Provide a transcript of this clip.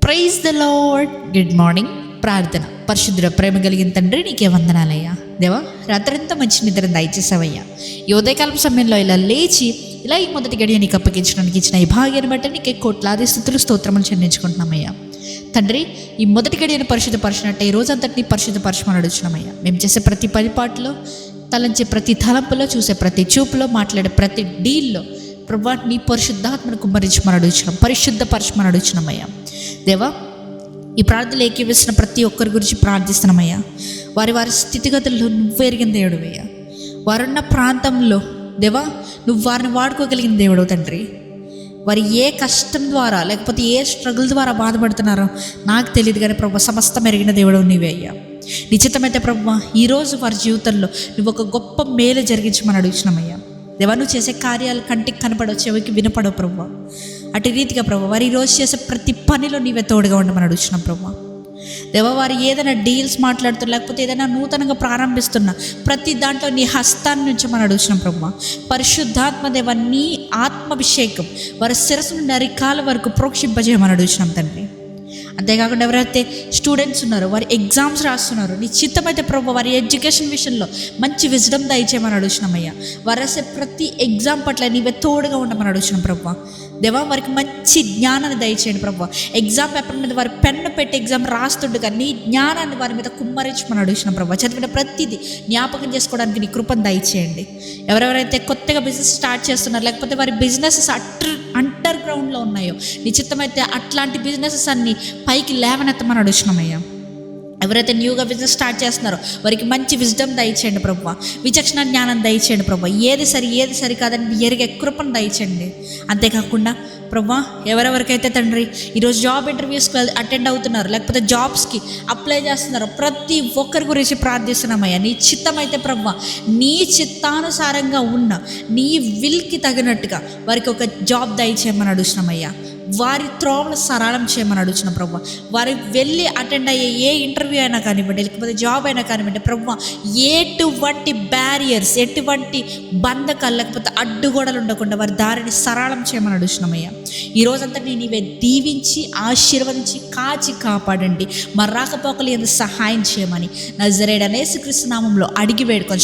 Praise the lord. Good morning. ప్రార్థన. పరిశుద్ధుడ, ప్రేమ కలిగిన తండ్రి, నీకే వందనాలయ్యా. దేవా, రాత్రంతా మంచి నిద్ర దయచేసావయ్యా. ఈ ఉదయకాలం సమయంలో ఇలా లేచి ఇలా ఈ మొదటి గడియ నీకు అప్పగించడానికి ఇచ్చిన ఈ భాగ్యాన్ని బట్టి నీకే కోట్లాది స్తుతులు స్తోత్రములు చెల్లించుకుంటున్నామయ్యా. తండ్రి, ఈ మొదటి గడియను పరిశుద్ధపరిచినట్టే ఈ రోజంతటిని పరిశుద్ధపరచమని అడుగుతున్నామయ్యా. మేము చేసే ప్రతి పనిపాటులో, తలంచే ప్రతి తలంపులో, చూసే ప్రతి చూపులో, మాట్లాడే ప్రతి డీల్లో ప్రభువా నీ పరిశుద్ధాత్మను కుమ్మరించమని అడుగుతున్నాం, పరిశుద్ధపరచమని అడుగుతున్నామయ్యా. దేవా, ఈ ప్రార్థనలు ఏకీవిస్తున్న ప్రతి ఒక్కరి గురించి ప్రార్థిస్తున్నామయ్యా. వారి వారి స్థితిగతుల్లో నువ్వు ఎరిగిన దేవుడువయ్యా. వారున్న ప్రాంతంలో దేవా నువ్వు వారిని వాడుకోగలిగిన దేవుడు తండ్రి. వారి ఏ కష్టం ద్వారా లేకపోతే ఏ స్ట్రగుల్ ద్వారా బాధపడుతున్నారో నాకు తెలియదు, కానీ ప్రభు సమస్తం ఎరిగిన దేవుడు నీవే అయ్యా. నిశ్చితమైతే ప్రభు ఈరోజు వారి జీవితంలో నువ్వు ఒక గొప్ప మేలు జరిగించమని అడుగుతున్నామయ్యా. దేవా, నువ్వు చేసే కార్యాలు కంటికి కనపడవు, చెవికి వినపడవు ప్రభు. అటు రీతిగా ప్రభు వారు ఈరోజు చేసే ప్రతి పనిలో నీవే తోడుగా ఉండమని అడుగుతున్నాం ప్రభు. దేవా, వారు ఏదైనా డీల్స్ మాట్లాడుతున్నా లేకపోతే ఏదైనా నూతనంగా ప్రారంభిస్తున్నా ప్రతి దాంట్లో నీ హస్తాన్ని నుంచి మనం అడుగుతున్నాం ప్రభు. పరిశుద్ధాత్మ దేవ, నీ ఆత్మాభిషేకం వారి శిరస్సు నుండి అరికాల వరకు ప్రోక్షింపజేయమని అడుగుతున్నాం తండ్రి. అంతేకాకుండా ఎవరైతే స్టూడెంట్స్ ఉన్నారో వారి ఎగ్జామ్స్ రాస్తున్నారు, నీ చిత్తమైతే ప్రభు వారి ఎడ్యుకేషన్ విషయంలో మంచి విజ్డమ్ దయచేయమని అడుగుతున్నామయ్యా. వారు రాసే ప్రతి ఎగ్జామ్ పట్ల నీవే తోడుగా ఉండమని అడుగుతున్నాం ప్రభు. దేవా, వారికి మంచి జ్ఞానాన్ని దయచేయండి ప్రభు. ఎగ్జామ్ పేపర్ మీద వారి పెన్ను పెట్టి ఎగ్జామ్ రాస్తుండగా నీ జ్ఞానాన్ని వారి మీద కుమ్మరించమని అడుగుతున్నాం ప్రభు. చదివిన ప్రతిదీ జ్ఞాపకం చేసుకోవడానికి నీ కృపను దయచేయండి. ఎవరెవరైతే కొత్తగా బిజినెస్ స్టార్ట్ చేస్తున్నారో లేకపోతే వారి బిజినెసెస్ అండర్ గ్రౌండ్లో ఉన్నాయో నీ చిత్తమైతే అట్లాంటి బిజినెసెస్ అన్ని పైకి లేవనెత్తమని అడుగుతున్నామయ్యా. ఎవరైతే న్యూగా బిజినెస్ స్టార్ట్ చేస్తున్నారో వారికి మంచి విజ్డమ్ దయచేయండి ప్రభు. విచక్షణ జ్ఞానం దయచేయండి ప్రభు. ఏది సరి కాదని ఎరిగే కృపను దయచేయండి. అంతేకాకుండా ప్రభు ఎవరెవరికైతే తండ్రి ఈరోజు జాబ్ ఇంటర్వ్యూస్కి అటెండ్ అవుతున్నారు లేకపోతే జాబ్స్కి అప్లై చేస్తున్నారో ప్రతి ఒక్కరి గురించి ప్రార్థిస్తున్నామయ్యా. నీ చిత్తమైతే ప్రభు నీ చిత్తానుసారంగా ఉన్న నీ విల్కి తగినట్టుగా వారికి ఒక జాబ్ దయచేయమని అడుగుతున్నామయ్యా. వారి త్రోవలు సరళం చేయమని అడుగుతున్న ప్రభు. వారి వెళ్ళి అటెండ్ అయ్యే ఏ ఇంటర్వ్యూ అయినా కానివ్వండి లేకపోతే జాబ్ అయినా కానివ్వండి ప్రభు, ఎటువంటి బ్యారియర్స్, ఎటువంటి బంధకాలు లేకపోతే అడ్డుగోడలు ఉండకుండా వారి దారిని సరళం చేయమని అడుగుతున్నామయ్యా. ఈ రోజంతా నీవే దీవించి ఆశీర్వదించి కాచి కాపాడండి. మా రాకపోకలు ఎంత సహాయం చేయమని నజరేయుడైన యేసుక్రీస్తు నామములో అడిగి వేడుకొని